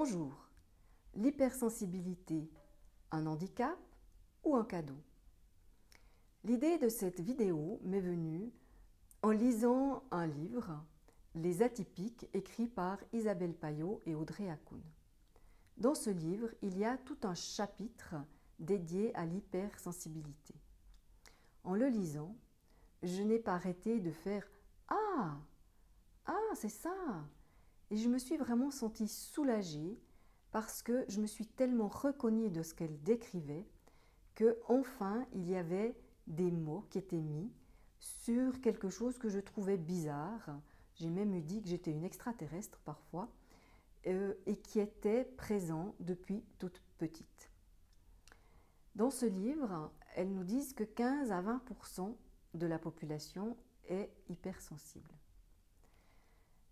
Bonjour, l'hypersensibilité, un handicap ou un cadeau? L'idée de cette vidéo m'est venue en lisant un livre, Les Atypiques, écrit par Isabelle Payot et Audrey Hakoun. Dans ce livre, il y a tout un chapitre dédié à l'hypersensibilité. En le lisant, je n'ai pas arrêté de faire « Ah, c'est ça !» Et je me suis vraiment sentie soulagée parce que je me suis tellement reconnue de ce qu'elle décrivait que enfin il y avait des mots qui étaient mis sur quelque chose que je trouvais bizarre. J'ai même eu dit que j'étais une extraterrestre parfois et qui était présent depuis toute petite. Dans ce livre, elles nous disent que 15 à 20% de la population est hypersensible.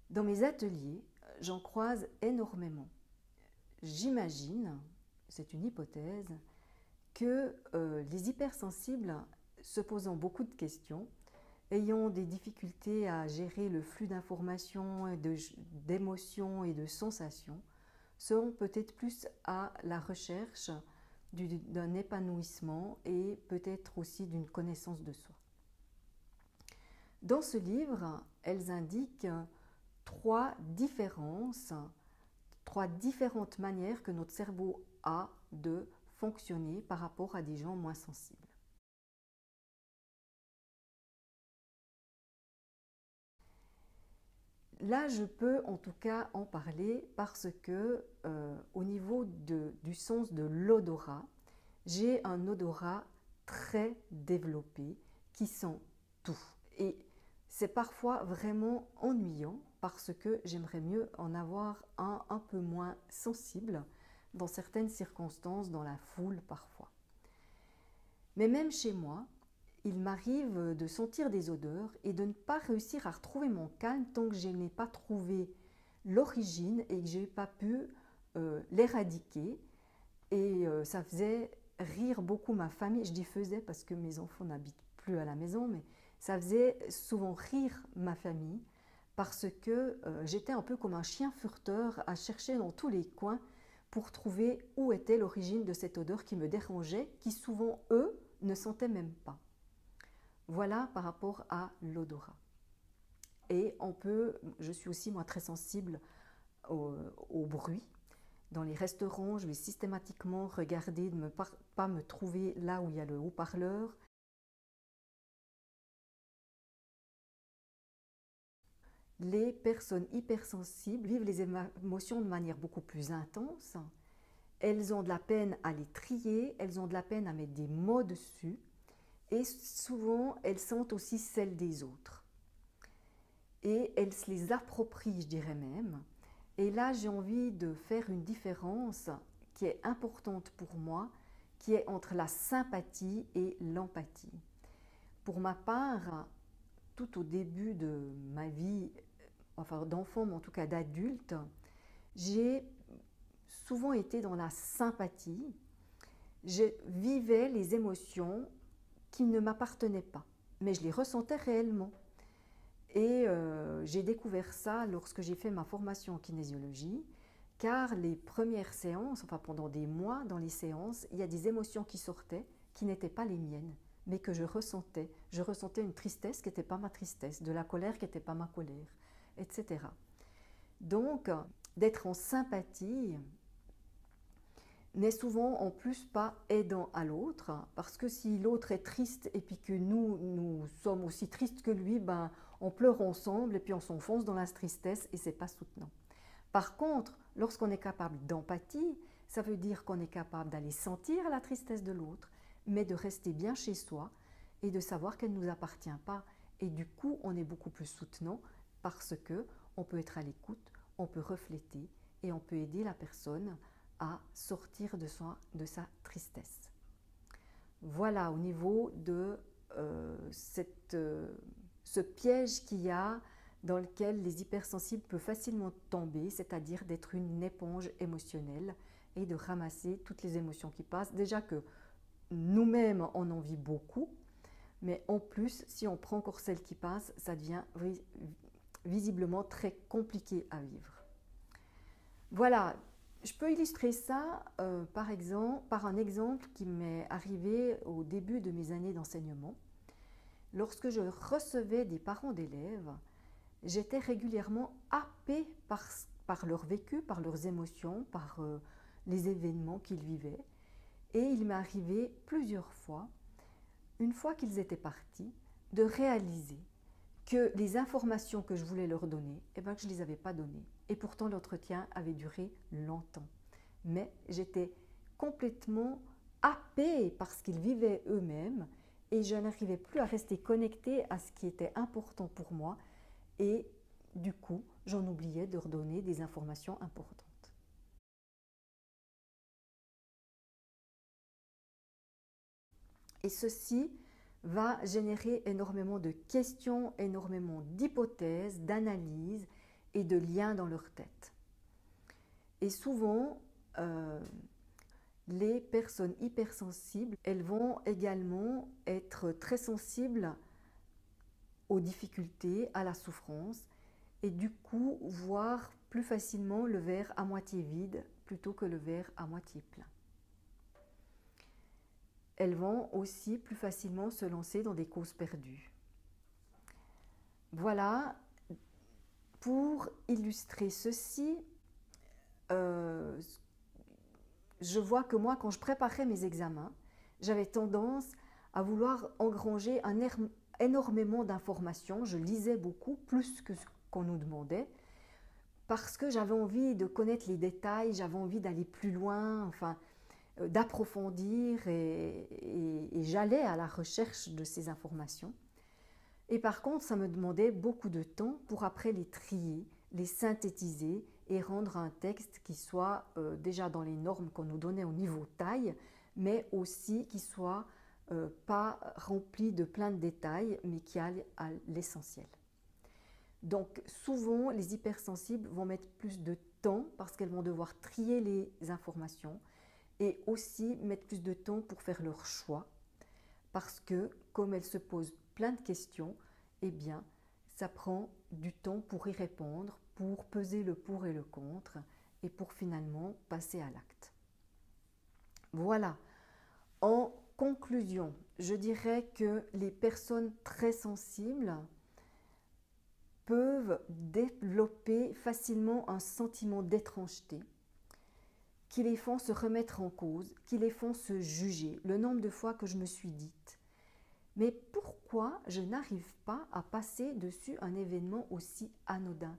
Dans mes ateliers, j'en croise énormément. J'imagine, c'est une hypothèse, que les hypersensibles, se posant beaucoup de questions, ayant des difficultés à gérer le flux d'informations, d'émotions et de sensations, seront peut-être plus à la recherche d'un épanouissement et peut-être aussi d'une connaissance de soi. Dans ce livre, elles indiquent trois différentes manières que notre cerveau a de fonctionner par rapport à des gens moins sensibles. Là, je peux en tout cas en parler parce que au niveau du sens de l'odorat, j'ai un odorat très développé qui sent tout. Et c'est parfois vraiment ennuyant parce que j'aimerais mieux en avoir un peu moins sensible dans certaines circonstances, dans la foule parfois. Mais même chez moi, il m'arrive de sentir des odeurs et de ne pas réussir à retrouver mon calme tant que je n'ai pas trouvé l'origine et que je n'ai pas pu l'éradiquer. Et ça faisait rire beaucoup ma famille. Je dis faisait parce que mes enfants n'habitent plus à la maison, mais ça faisait souvent rire ma famille parce que j'étais un peu comme un chien furteur à chercher dans tous les coins pour trouver où était l'origine de cette odeur qui me dérangeait, qui souvent, eux, ne sentaient même pas. Voilà par rapport à l'odorat. Et je suis aussi moi très sensible au bruit. Dans les restaurants, je vais systématiquement regarder de ne pas me trouver là où il y a le haut-parleur. Les personnes hypersensibles vivent les émotions de manière beaucoup plus intense. Elles ont de la peine à les trier, elles ont de la peine à mettre des mots dessus. Et souvent, elles sentent aussi celles des autres. Et elles se les approprient, je dirais même. Et là, j'ai envie de faire une différence qui est importante pour moi, qui est entre la sympathie et l'empathie. Pour ma part, tout au début de ma vie, enfin d'enfant, mais en tout cas d'adulte, j'ai souvent été dans la sympathie. Je vivais les émotions qui ne m'appartenaient pas, mais je les ressentais réellement. Et j'ai découvert ça lorsque j'ai fait ma formation en kinésiologie, car les premières séances, enfin pendant des mois dans les séances, il y a des émotions qui sortaient qui n'étaient pas les miennes, mais que je ressentais. Je ressentais une tristesse qui n'était pas ma tristesse, de la colère qui n'était pas ma colère, etc. Donc, d'être en sympathie n'est souvent en plus pas aidant à l'autre, parce que si l'autre est triste et puis que nous sommes aussi tristes que lui, ben, on pleure ensemble et puis on s'enfonce dans la tristesse et c'est pas soutenant. Par contre, lorsqu'on est capable d'empathie, ça veut dire qu'on est capable d'aller sentir la tristesse de l'autre, mais de rester bien chez soi et de savoir qu'elle ne nous appartient pas. Et du coup, on est beaucoup plus soutenant parce que on peut être à l'écoute, on peut refléter et on peut aider la personne à sortir de sa tristesse. Voilà au niveau de ce piège qu'il y a dans lequel les hypersensibles peuvent facilement tomber, c'est-à-dire d'être une éponge émotionnelle et de ramasser toutes les émotions qui passent. Déjà que nous-mêmes, on en vit beaucoup, mais en plus, si on prend encore celles qui passent, ça devient visiblement très compliqué à vivre. Voilà, Je peux illustrer ça par un exemple qui m'est arrivé au début de mes années d'enseignement. Lorsque je recevais des parents d'élèves, j'étais régulièrement happée par leur vécu, par leurs émotions, par les événements qu'ils vivaient. Et il m'est arrivé plusieurs fois, une fois qu'ils étaient partis, de réaliser que les informations que je voulais leur donner, que je ne les avais pas données. Et pourtant, l'entretien avait duré longtemps. Mais j'étais complètement happée par ce qu'ils vivaient eux-mêmes et je n'arrivais plus à rester connectée à ce qui était important pour moi. Et du coup, j'en oubliais de leur donner des informations importantes. Et ceci va générer énormément de questions, énormément d'hypothèses, d'analyses et de liens dans leur tête. Et souvent, les personnes hypersensibles, elles vont également être très sensibles aux difficultés, à la souffrance, et du coup voir plus facilement le verre à moitié vide plutôt que le verre à moitié plein. Elles vont aussi plus facilement se lancer dans des causes perdues. Voilà, pour illustrer ceci, je vois que moi, quand je préparais mes examens, j'avais tendance à vouloir engranger énormément d'informations. Je lisais beaucoup, plus que ce qu'on nous demandait, parce que j'avais envie de connaître les détails, j'avais envie d'aller plus loin, enfin, d'approfondir et j'allais à la recherche de ces informations. Et par contre, ça me demandait beaucoup de temps pour après les trier, les synthétiser et rendre un texte qui soit déjà dans les normes qu'on nous donnait au niveau taille, mais aussi qui soit pas rempli de plein de détails, mais qui aille à l'essentiel. Donc souvent, les hypersensibles vont mettre plus de temps parce qu'elles vont devoir trier les informations et aussi mettre plus de temps pour faire leur choix parce que comme elles se posent plein de questions, eh bien, ça prend du temps pour y répondre, pour peser le pour et le contre et pour finalement passer à l'acte. Voilà. En conclusion, je dirais que les personnes très sensibles peuvent développer facilement un sentiment d'étrangeté qui les font se remettre en cause, qui les font se juger. Le nombre de fois que je me suis dite « Mais pourquoi je n'arrive pas à passer dessus un événement aussi anodin?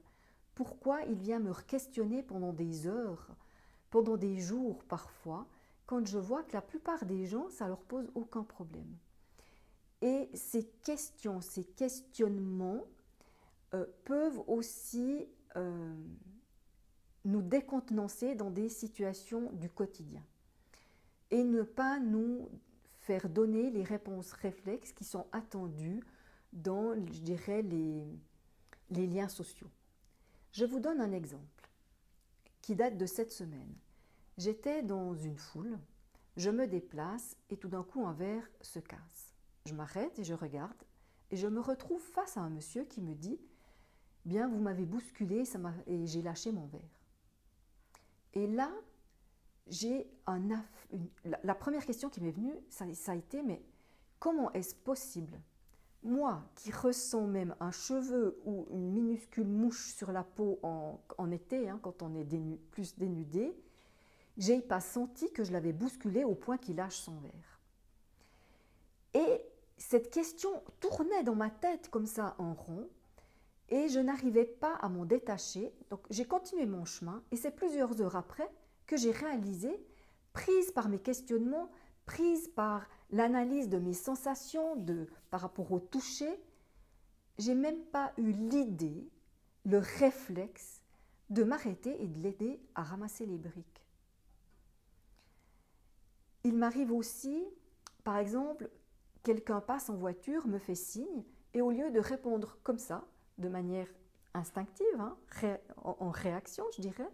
Pourquoi il vient me questionner pendant des heures, pendant des jours parfois, quand je vois que la plupart des gens, ça ne leur pose aucun problème ?» Et ces questions, ces questionnements peuvent aussi nous décontenancer dans des situations du quotidien et ne pas nous faire donner les réponses réflexes qui sont attendues dans, je dirais, les liens sociaux. Je vous donne un exemple qui date de cette semaine. J'étais dans une foule, je me déplace et tout d'un coup un verre se casse. Je m'arrête et je regarde et je me retrouve face à un monsieur qui me dit « Bien, vous m'avez bousculé et j'ai lâché mon verre. » Et là, la première question qui m'est venue, ça a été « Mais comment est-ce possible ? Moi qui ressens même un cheveu ou une minuscule mouche sur la peau en été, quand on est plus dénudé, j'ai pas senti que je l'avais bousculé au point qu'il lâche son verre. » Et cette question tournait dans ma tête comme ça en rond et je n'arrivais pas à m'en détacher. Donc j'ai continué mon chemin et c'est plusieurs heures après que j'ai réalisé, prise par mes questionnements, prise par l'analyse de mes sensations par rapport au toucher, j'ai même pas eu l'idée, le réflexe de m'arrêter et de l'aider à ramasser les briques. Il m'arrive aussi, par exemple, quelqu'un passe en voiture, me fait signe, et au lieu de répondre comme ça, de manière instinctive, en réaction, je dirais,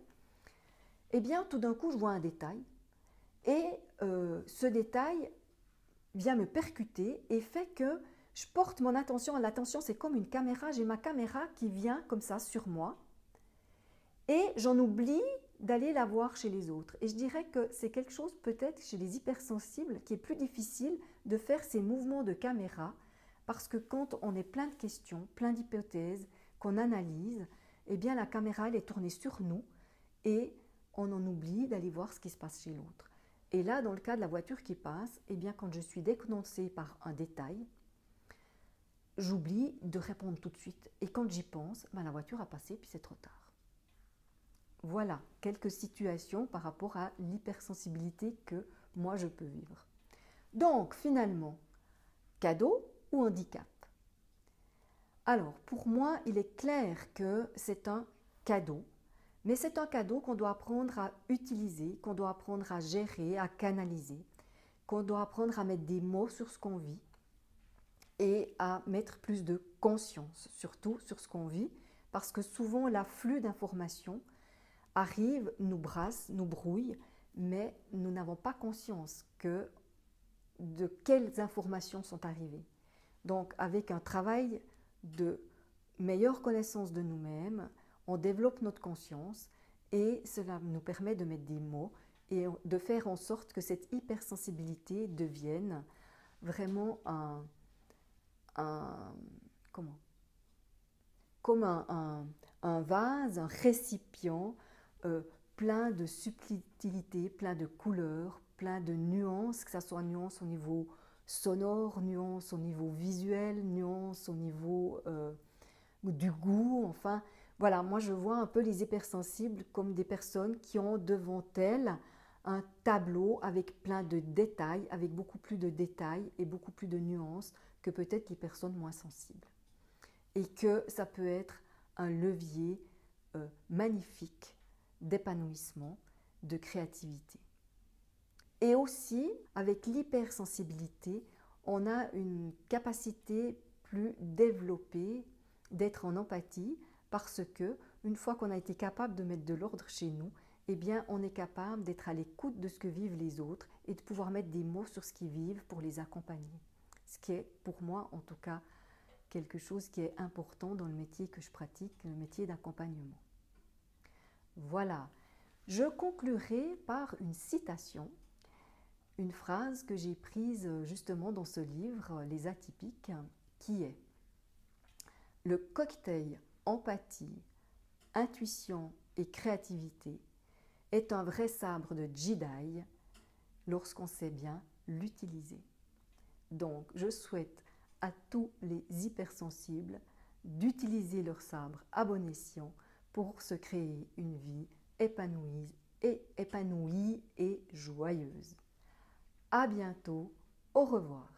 eh bien, tout d'un coup, je vois un détail, et ce détail vient me percuter et fait que je porte mon attention. L'attention, c'est comme une caméra, j'ai ma caméra qui vient comme ça sur moi, et j'en oublie d'aller la voir chez les autres. Et je dirais que c'est quelque chose peut-être chez les hypersensibles qui est plus difficile de faire ces mouvements de caméra parce que quand on est plein de questions, plein d'hypothèses, qu'on analyse, eh bien la caméra elle est tournée sur nous et on en oublie d'aller voir ce qui se passe chez l'autre. Et là, dans le cas de la voiture qui passe, eh bien quand je suis décontenancée par un détail, j'oublie de répondre tout de suite. Et quand j'y pense, ben, la voiture a passé puis c'est trop tard. Voilà quelques situations par rapport à l'hypersensibilité que moi je peux vivre. Donc finalement, cadeau ou handicap? Alors pour moi, il est clair que c'est un cadeau, mais c'est un cadeau qu'on doit apprendre à utiliser, qu'on doit apprendre à gérer, à canaliser, qu'on doit apprendre à mettre des mots sur ce qu'on vit et à mettre plus de conscience, surtout sur ce qu'on vit, parce que souvent l'afflux d'informations arrive, nous brasse, nous brouille, mais nous n'avons pas conscience de quelles informations sont arrivées. Donc avec un travail de meilleure connaissance de nous-mêmes, on développe notre conscience et cela nous permet de mettre des mots et de faire en sorte que cette hypersensibilité devienne vraiment comme un vase, un récipient plein de subtilité, plein de couleurs, plein de nuances, que ce soit nuances au niveau sonore, nuances au niveau visuel, nuances au niveau du goût, enfin voilà, moi je vois un peu les hypersensibles comme des personnes qui ont devant elles un tableau avec plein de détails, avec beaucoup plus de détails et beaucoup plus de nuances que peut-être les personnes moins sensibles. Et que ça peut être un levier magnifique d'épanouissement, de créativité. Et aussi, avec l'hypersensibilité, on a une capacité plus développée d'être en empathie parce que, une fois qu'on a été capable de mettre de l'ordre chez nous, eh bien, on est capable d'être à l'écoute de ce que vivent les autres et de pouvoir mettre des mots sur ce qu'ils vivent pour les accompagner. Ce qui est, pour moi, en tout cas, quelque chose qui est important dans le métier que je pratique, le métier d'accompagnement. Voilà. Je conclurai par une citation, une phrase que j'ai prise justement dans ce livre, Les Atypiques, qui est « Le cocktail empathie, intuition et créativité est un vrai sabre de Jedi lorsqu'on sait bien l'utiliser. » Donc, je souhaite à tous les hypersensibles d'utiliser leur sabre à bon escient pour se créer une vie épanouie et joyeuse. À bientôt, au revoir.